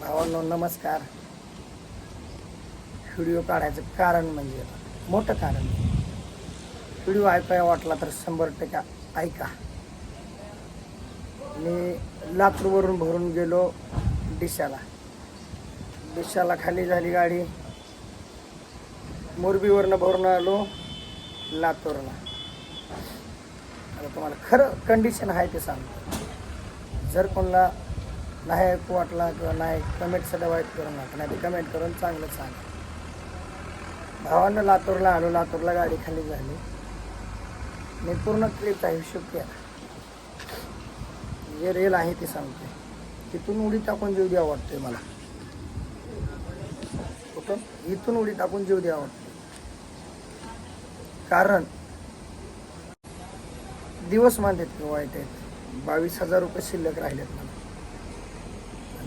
भावांनो नमस्कार. व्हिडिओ काढायचं कारण म्हणजे मोठं कारण. व्हिडिओ ऐकायला वाटला तर 100% ऐका. मी लातूरवरून भरून गेलो डिशाला खाली झाली गाडी. मोरबीवरनं भरून आलो लातूरला. आता तुम्हाला खरं कंडिशन आहे ते सांगतो. जर कोणाला नाही ऐकू वाटला किंवा नाही कमेंटसाठी वाईट करू नका, नाही ते कमेंट करून चांगलं सांगा. भावानं लातूरला आलो, लातूरला गाडी खाली झाली. मी पूर्ण क्लिपचा हिशोब केला. जे रेल आहे ते सांगते. तिथून उडी टाकून जीव द्यावा वाटतोय मला. कुठं इथून उडी टाकून जीव द्यावा वाटतो. कारण दिवस मानतात की वाईट आहेत. 22,000 रुपये शिल्लक राहिलेत मला.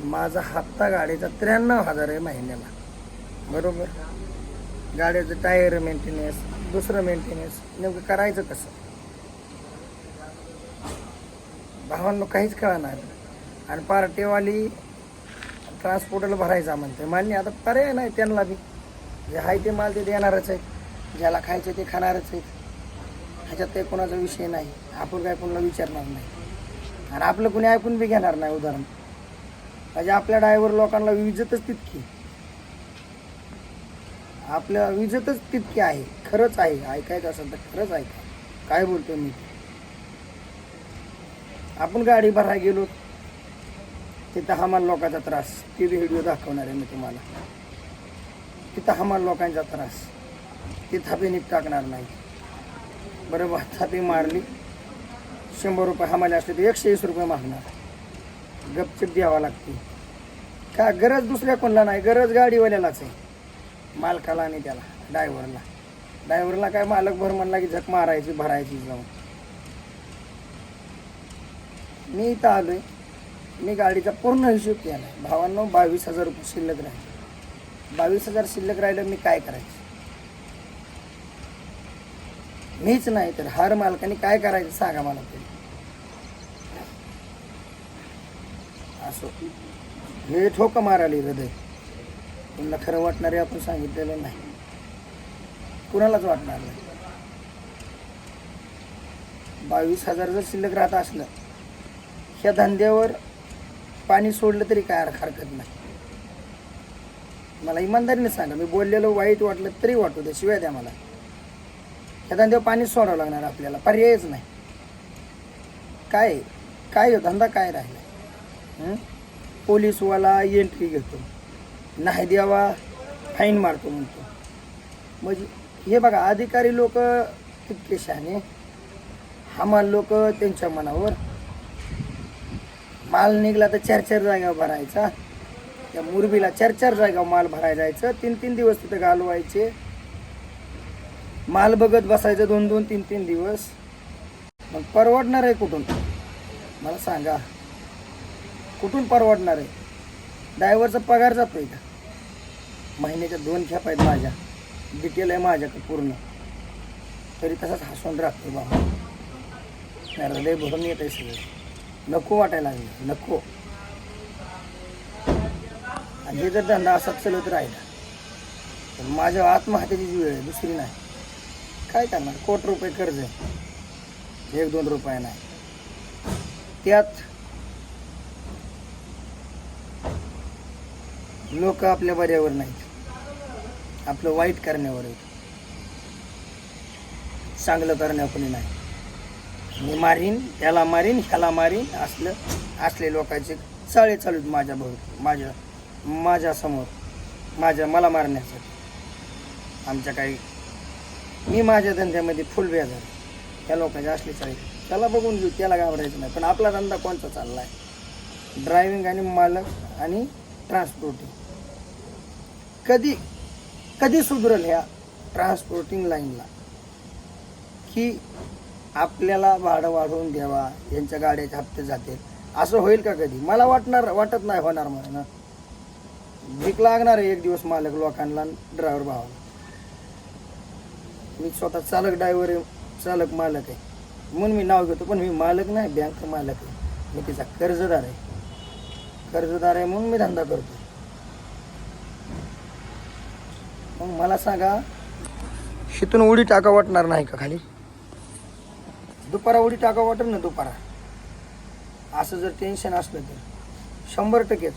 माझा हप्ता गाडीचा 93,000 आहे महिन्याला. बरोबर. गाडीचं टायर मेंटेनन्स, दुसरं मेंटेनन्स, नेमकं करायचं कसं भावांनो काहीच कळणार. आणि पार्टीवाली ट्रान्सपोर्टला भरायचा म्हणते. मान्य, आता पर्याय नाही त्यांना बी. जे आहे ते माल ते देणारच आहेत. ज्याला खायचं ते खाणारच आहेत. ह्याच्यात काही कोणाचा विषय नाही. आपण काय कोणाला विचारणार नाही आणि आपलं कोणी ऐकून बी घेणार नाही. उदाहरण म्हणजे आपल्या ड्रायव्हर लोकांना विजतच तितकी, आपल्या विजतच तितकी आहे. खरंच आहे. ऐकायचं असेल तर खरंच ऐका काय बोलतो मी. आपण गाडी भरायला गेलो तिथं हमाल लोकांचा त्रास. ते व्हिडिओ दाखवणार आहे मी तुम्हाला. तिथं हमाल लोकांचा त्रास. ती थापी नीट टाकणार नाही. बरोबर. थापी मारली 100 रुपये हमाले असले तर 120 रुपये मागणार. गपचिप द्यावा लागते. का गरज दुसऱ्या कोणाला नाही, गरज गाडीवाल्यालाच आहे. मालकाला आणि त्याला ड्रायव्हरला काय मालक भर म्हणला की झक मारायची भरायची जाऊन. मी इथं आलोय. मी गाडीचा पूर्ण हिशोब केला आहे. भावांनो 22,000 रुपये शिल्लक राहिले. 22,000 शिल्लक राहिलं मी काय करायचं. मीच नाही तर हर मालकाने काय करायचं सांगा मला तरी. असो हे ठोक मारायला हृदय. कुणाला खरं वाटणारे आपण सांगितलेलं नाही. कुणालाच वाटणार नाही. 22,000 जर शिल्लक राहत असलं ह्या धंद्यावर पाणी सोडलं तरी काय हरकत नाही. मला इमानदारीने सांगा. मी बोललेलं वाईट वाटलं तरी वाटू दे, शिवाय द्या मला. ह्या धंद्यावर पाणी सोडावं लागणार आपल्याला. पर्यायच नाही. काय धंदा काय राहिला. पोलीसवाला एंट्री घेतो, नाही द्यावा फाईन मारतो म्हणतो. म्हणजे हे बघा, अधिकारी लोक तितके शहाणे, हमाल लोक त्यांच्या मनावर. माल निघला तर 4-4 जागा भरायचा. त्या मोरबीला 4-4 जागा माल भरायला जायचं. 3-3 दिवस तिथं घालवायचे. माल बघत बसायचं 2-2, 3-3 दिवस. मग परवडणार आहे कुठून मला सांगा. कुठून परवडणार आहे. ड्रायव्हरचा पगार जातोय का. महिन्याच्या 2 खेप आहेत माझ्या. डिटेल आहे माझ्याकडे पूर्ण. तरी तसाच हसून राहतो बाबा. हृदय भरून येत आहे सगळं. नको वाटायला लागलं. नको. आणि हे जर धंदा असाच चालत राहिला तर माझ्या आत्महत्येची जी वेळ आहे, दुसरी नाही. काय करणार. कोटी रुपये कर्ज आहे. 1-2 रुपये नाही. त्यात लोक आपल्या बऱ्यावर नाहीत. आपलं वाईट करण्यावर आहेत. चांगलं करण्यावर कोणी नाही. मी मारीन, त्याला मारीन, ह्याला मारीन असले लोकांचे चाळे चालू आहेत माझ्या समोर. मला मारण्यासाठी. आमच्या काही मी माझ्या धंद्यामध्ये फुल बेजार. त्या लोकांचे असले चाळे त्याला बघून घेऊ. त्याला घाबरायचं नाही. पण आपला धंदा कोणता चालला आहे. ड्रायव्हिंग आणि मालक आणि ट्रान्सपोर्टिंग. कधी सुधरेल ह्या ट्रान्सपोर्टिंग लाईनला की आपल्याला भाडं वाढवून द्यावा, यांच्या गाड्याचे हप्ते जातील असं होईल का कधी. मला वाटत नाही होणार. म्हणून भीक लागणार आहे एक दिवस मालक लोकांना, ड्रायव्हर भावाला. मी स्वतः चालक मालक आहे म्हणून मी नाव घेतो. पण मी मालक नाही, बँक मालक आहे. मी तिचा कर्जदार आहे म्हणून मी धंदा करतो. मग मला सांगा, शिथून उडी टाका वाटणार नाही का खाली? दुपारा उडी टाका वाटेल ना दुपारा. असं जर टेन्शन असलं तर 100%.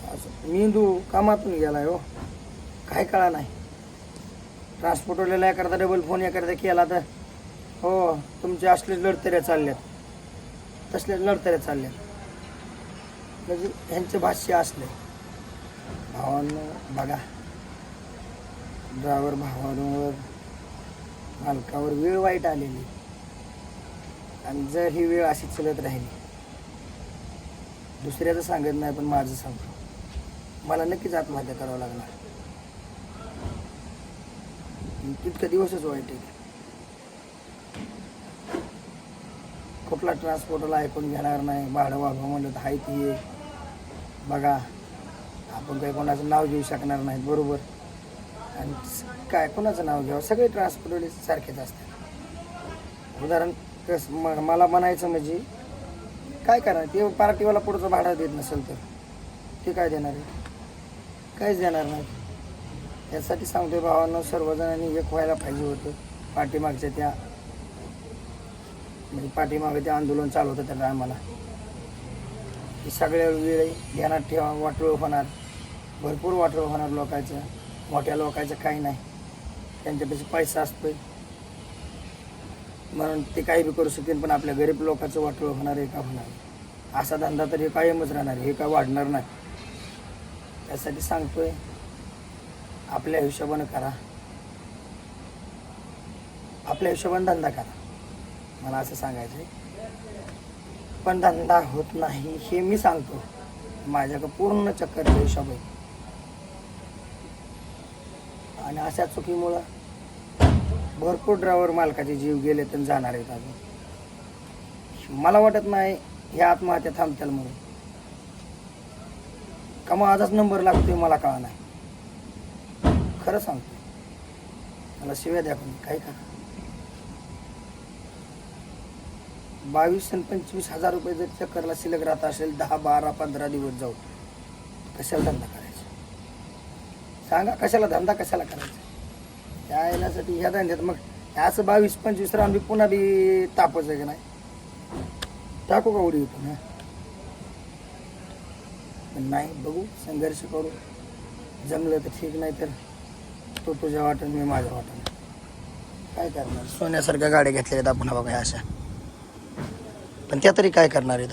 असं मेंदू कामातून गेलाय हो, काय कळा नाही. ट्रान्सपोर्टवाल्याला एखादा डबल फोन एखादा केला तर हो तुमचे असले लढतऱ्या चालल्यात, तसले लढतऱ्या चालल्यात. म्हणजे ह्यांचे भाष्य असले. भावांनो बघा, ड्रायव्हर भावांवर मालकावर वेळ वाईट आलेली. आणि जर ही वेळ अशी चलत राहिली, दुसऱ्याचं सांगत नाही पण माझं सांगतो, मला नक्कीच आत्महत्या करावं लागणार. तितका दिवसच वाईट आहे. कुठला ट्रान्सपोर्टला ऐकून घेणार नाही. भाडं वाढवा म्हणलं तर हाय ती बघा, आपण काही कोणाचं नाव घेऊ शकणार नाही, बरोबर. आणि काय कोणाचं नाव घ्यावं, सगळे ट्रान्सपोर्टवाले सारखेच असतात. उदाहरण कसं मला म्हणायचं म्हणजे काय करणार, ते पार्टीवाला पुढचं भाडं देत नसेल तर ते काय देणार आहे? काहीच देणार नाही. यासाठी सांगतोय भावांनो, सर्वजणांनी एक व्हायला पाहिजे होतं. पाठीमागच्या त्या म्हणजे पाठीमागे ते आंदोलन चालू होतं त्या आम्हाला ही सगळ्या वेळ ध्यानात ठेवा. वाटोळ होणार, भरपूर वाटोळ होणार लोकांचं. मोठ्या लोकांचं काही नाही, त्यांच्यापाशी पैसा असतोय म्हणून ते काही बी करू शकतील. पण आपल्या गरीब लोकांचं वाटोळ होणार आहे का? होणार. असा धंदा तर हे कायमच राहणार, हे काय वाढणार नाही. त्यासाठी सांगतोय, आपल्या हिशोबानं करा, आपल्या हिशोबानं धंदा करा. मला असं सांगायचं आहे. पण धंदा होत नाही हे मी सांगतो, माझ्याकडं पूर्ण चक्करचा हिशोब आहे. आणि अशा चुकीमुळं भरपूर ड्रायव्हर मालकाचे जीव गेले तर जाणार आहेत अजून. मला वाटत नाही ह्या आत्महत्या थांबतील म्हणून. का मग आजच नंबर लागतोय मला कळा नाही. खरं सांगतो, मला शिव्या द्या कोणी काही करा. 22 आणि 25 हजार रुपये जर चक्करला शिल्लक राहत असेल 10, 12, 15 दिवस जाऊ, कशाला धंदा करायचा सांगा? कशाला धंदा कशाला करायचा? त्या येण्यासाठी ह्या धंद्यात मग असं 22-25 राहून बी पुन्हा बी तापच आहे की नाही? टाकू का उडी होतो ना? पण नाही, बघू, संघर्ष करू. जमलं तर ठीक, नाही तर तो तुझ्या वाटण मी माझ्या वाटण. काय करणार? सोन्यासारख्या गाड्या घेतल्या आहेत आपण बघा अशा, पण त्या तरी काय करणार आहेत?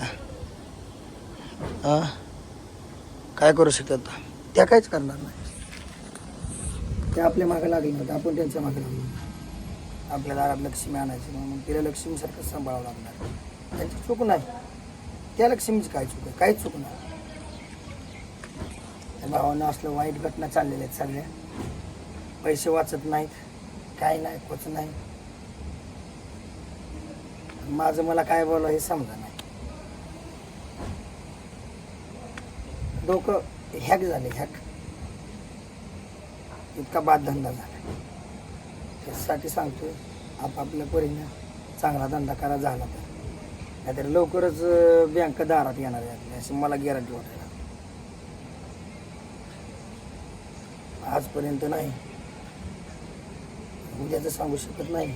काय करू शकतात त्या? काहीच करणार नाही. ते आपल्या मागे लागले नव्हते, आपण त्यांच्या मागे लागलो. आपल्या दारात लक्ष्मी आणायची म्हणून तिला लक्ष्मीसारखं सांभाळावं लागणार. त्यांची चूक नाही, त्या लक्ष्मीची काय चूक आहे? काहीच चूक नाही. त्या भावानं असलं वाईट घटना चाललेल्या आहेत सगळ्या. पैसे वाचत नाहीत, काय नाही, कोच नाही. माझं मला काय बोलावं हे समजा नाही. डोकं हॅक झाले, हॅक. इतका बाद धंदा झाला. त्यासाठी सांगतोय, आपापल्या परीनं चांगला धंदा करा झाला तर, नाहीतर लवकरच बँक दारात येणार आहे आपल्या, अशी मला गॅरंटी वाटायला. आजपर्यंत नाही, उद्याचं सांगू शकत नाही,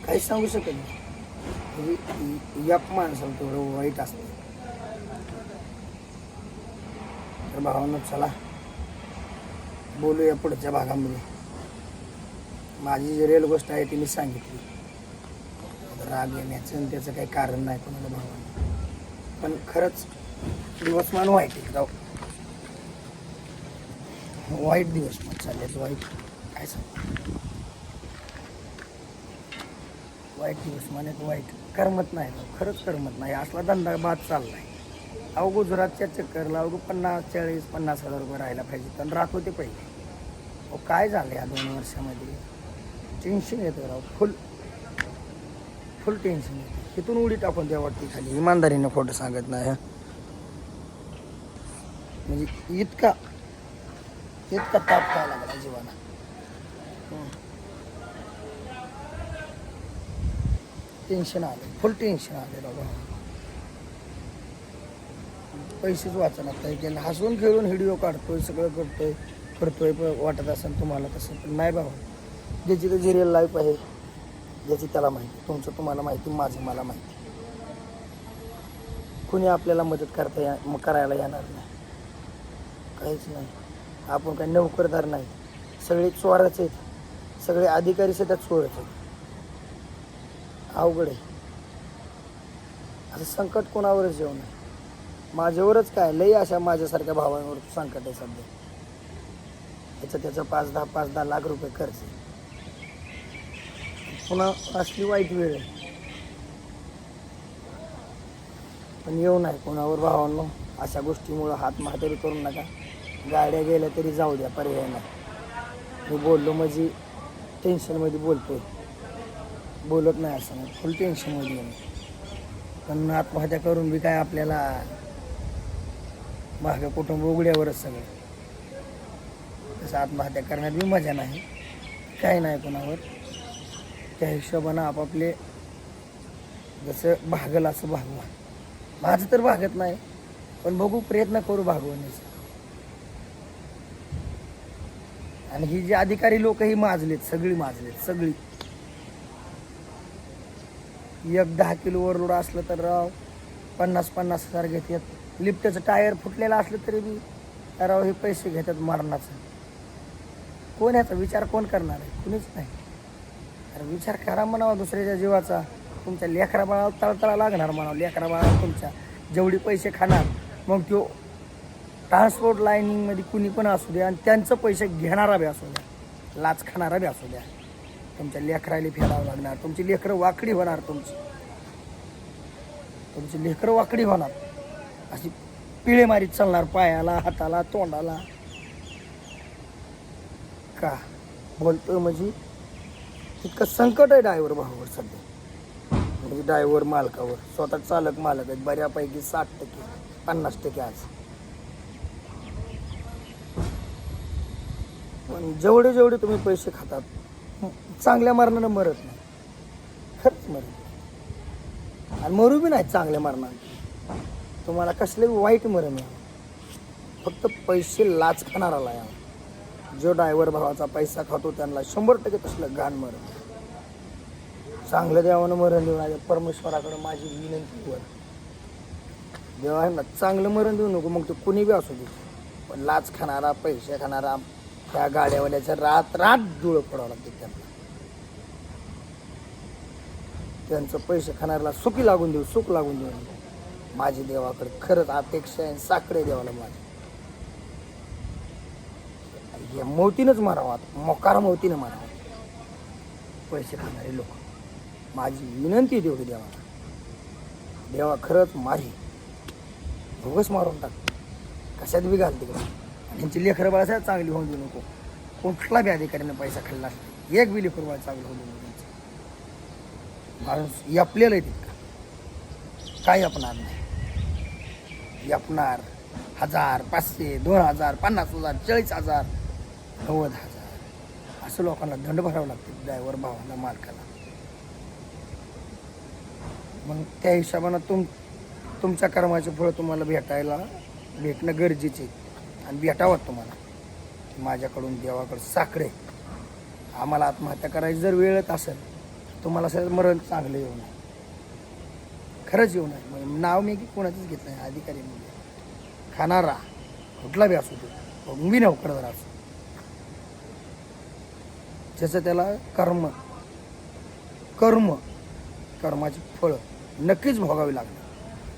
काहीच सांगू शकत नाही. म्हणजे या माणसाला तेवढं वाईट असतं. तर भावांनो, चला बोलूया पुढच्या भागामध्ये. माझी जी रिअल गोष्ट आहे ती मी सांगितली. राग येण्याचं आणि त्याचं काही कारण नाही कोणाला भावांना. पण खरंच दिवसमान वाईट आहे राव, वाईट दिवसमान चालले. वाईट काय सांग, वाईट दिवसमान आहेत. वाईट करमत नाही, खरंच करमत नाही. असला धंदा बाद चाललाय. अहो गुजरातच्या चक्करला अवघं 50-40-50 हजार रुपये राहायला पाहिजे, पण राहत होते पहिले. अहो काय झालं या 2 वर्षामध्ये? टेन्शन येतं राव, फुल टेन्शन येतं. इथून उडी टाकून द्या वाटते खाली. इमानदारीनं खोटं सांगत नाही. म्हणजे इतका ताप काय लागला जीवाला. टेन्शन आलं, फुल टेन्शन आले बाबा. पैसेच वाचणार काही. त्यांना हसून खेळून व्हिडिओ काढतोय, सगळं करतोय, करतोय वाटत असेल तुम्हाला तसं, पण नाही बाबा. ज्याची त्याची रिअल लाईफ आहे, ज्याची त्याला माहिती. तुमचं तुम्हाला माहिती, माझं मला माहिती. कुणी आपल्याला मदत करायला येणार नाही, काहीच नाही. आपण काही नोकरदार नाही, सगळे चोरच आहेत, सगळे अधिकारी सुद्धा चोरच आहेत. अवघड आहे. असं संकट कोणावरच येऊ नये. माझ्यावरच काय, लई अशा माझ्यासारख्या भावांवर संकट आहे सध्या. त्याचं 5-10 लाख रुपये खर्च आहे. पुन्हा असली वाईट वेळ आहे. पण येऊ नाही कोणावर भावांनो. अशा गोष्टीमुळं हात म्हातारी करू नका. गाड्या गेल्या तरी जाऊ द्या, पर्याय नाही. मी बोललो म्हणजे टेन्शनमध्ये बोलतोय, बोलत नाही असं नाही, फुल टेन्शनमध्ये आहे. पण आत्महत्या करून बी काय आपल्याला मागं कुटुंब उघड्यावरच सगळं. तसं आत्महत्या करण्यात बी मजा नाही, काही नाही कोणावर. त्या हिशोबानं आपापले जसं भागल असं भागवा. माझं तर भागत नाही, पण बघू, प्रयत्न करू भागवण्याचा. आणि ही जी अधिकारी लोक ही माजलेत, सगळी माजलेत, सगळी. 10 किलो ओव्हरलोड असलं तर राव 50,000 घेतात. लिफ्टचं टायर फुटलेलं असलं तरी बी राव हे पैसे घेतात मरणाचं. कोण याचा विचार कोण करणार आहे? कुणीच नाही. अरे विचार करा म्हणावा दुसऱ्याच्या जीवाचा. तुमच्या लेकरा बाळाला तळतळा लागणार म्हणावं. लेकरा बाळाला तुमच्या जेवढे पैसे खाणार, मग तो ट्रान्सपोर्ट लाईनिंगमध्ये कुणी पण असू द्या, आणि त्यांचं पैसे घेणारा बी असू द्या, लाच खाणारा बी असू द्या, तुमच्या लेकराला फेडावं लागणार. तुमची लेकरं वाकडी होणार, तुमची लेकरं वाकडी होणार. अशी पिळे मारीत चालणार पायाला, हाताला, तोंडाला. का बोलतोय म्हणजे इतकं संकट आहे ड्रायव्हर भावावर सध्या. म्हणजे ड्रायव्हर मालकावर. स्वतः चालक मालक आहेत बऱ्यापैकी 60%, 50% आज. पण जेवढे तुम्ही पैसे खातात, चांगल्या मरणानं मरत नाही, खरंच मरत नाही. आणि मरू बी नाही चांगल्या मरणानं. तुम्हाला कसले वाईट मरण यावं, फक्त पैसे लाच खाणाराला यावं. जो ड्रायव्हर भावाचा पैसा खातो त्यांना 100% तसलं घाण मरण. चांगलं देवानं मरण देऊ नये. परमेश्वराकडे माझी विनंती वर, देवांना चांगलं मरण देऊ नको, मग तो कुणी बी असू दे. पण लाच खाणारा, पैसे खाणारा, त्या गाड्यावाल्याचं रात डोळं पडावं लागते त्यांना. त्यांचं पैसे खाणाऱ्याला सुखी लागून देऊ, सुख लागून देऊ. माझी देवाकडे खरंच अपेक्षा आहे, साकडे देवाला माझ्या. या मोतीनंच मारावा, मोकार मोतीनं मारावा पैसे खाणारे लोक. माझी विनंती आहे तेवढी देवाला. देवा खरंच मारी, भोगस मारून टाक, कशात बी घाल तिकडे. आणि ह्यांची लेकरं बाळासाहेब चांगली होऊन देऊ नको. कुठला बी अधिकाऱ्याने पैसा खाल्ला असला, एक बी लेकरं बाळ चांगलं होऊन देऊ नको. माणूस यापलेलं आहे तितका, काय आपणार नाही. यापणार 1000, 500, 2000, 50,000, 40,000, 90,000 असं लोकांना दंड भरावं लागते ड्रायव्हर भावाला, मालकाला. मग त्या हिशोबानं तुमच्या कर्माचे फळ तुम्हाला भेटणं गरजेचे आणि भेटावं तुम्हाला. माझ्याकडून देवाकडे साकडे. आम्हाला आत्महत्या करायची जर वेळच असेल, तुम्हाला सर मरण चांगलं येऊ नये, खरंच येऊ नये. नाव मी की कोणाचंच घेत नाही. अधिकारी म्हणजे खाणारा कुठला बी असू दे, मी नोकरदार असू, ज्याचं त्याला कर्माची फळं नक्कीच भोगावी लागणार.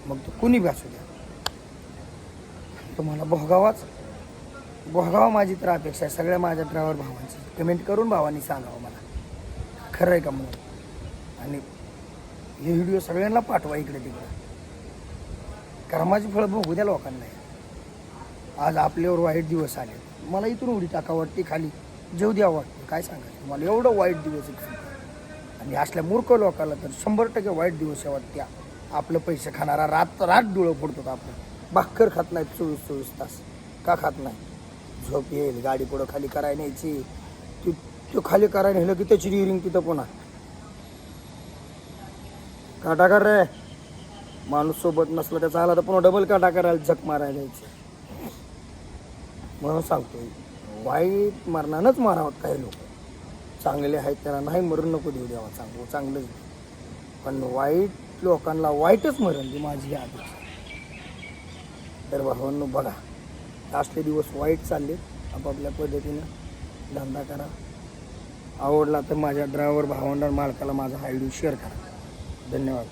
मग तो कुणी बी असू द्या, तुम्हाला भोगावा माझी तर अपेक्षा आहे. सगळ्या माझ्या ड्रायव्हर भावांची कमेंट करून भावांनी सांगावं मला खरं आहे का म्हणून. आणि हे व्हिडिओ सगळ्यांना पाठवा इकडे तिकडे. कर्माची फळं भोगू द्या लोकांना. आज आपल्यावर वाईट दिवस आले, मला इथून उडी टाका वाटते, खाली जेव द्या वाटते. काय सांगायचं मला, एवढं वाईट दिवस आहे. आणि असल्या मूर्ख लोकांना तर 100% वाईट दिवस वाटते. आपलं पैसे खाणारा रात डोळं फोडतो. आपलं भाकर खात नाहीत 24 तास. का खात नाही? झोप येईल, गाडी पुढं खाली करायला न्यायची, तो खाली करायला नेलं की त्याची रिअरिंग तिथं पुन्हा काटा कर रे. माणूस सोबत नसला त्याचा आला तर पुन्हा डबल काटा करायला, झक मारायला जायचं. म्हणून सांगतोय वाईट मरणानंच मारावं काही लोक. चांगले आहेत त्याला नाही मरण नको देऊ द्यावा, चांगलंच. पण वाईट लोकांना वाईटच मरण ती माझी अपेक्षा. तर भावांनो बघा, असले दिवस वाईट चालले. आपापल्या पद्धतीनं धंदा करा. आवडला तर माझ्या ड्रायव्हर भावंडांना मालकाला माझा हा व्हिडिओ शेअर करा. धन्यवाद.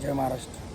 जय महाराष्ट्र.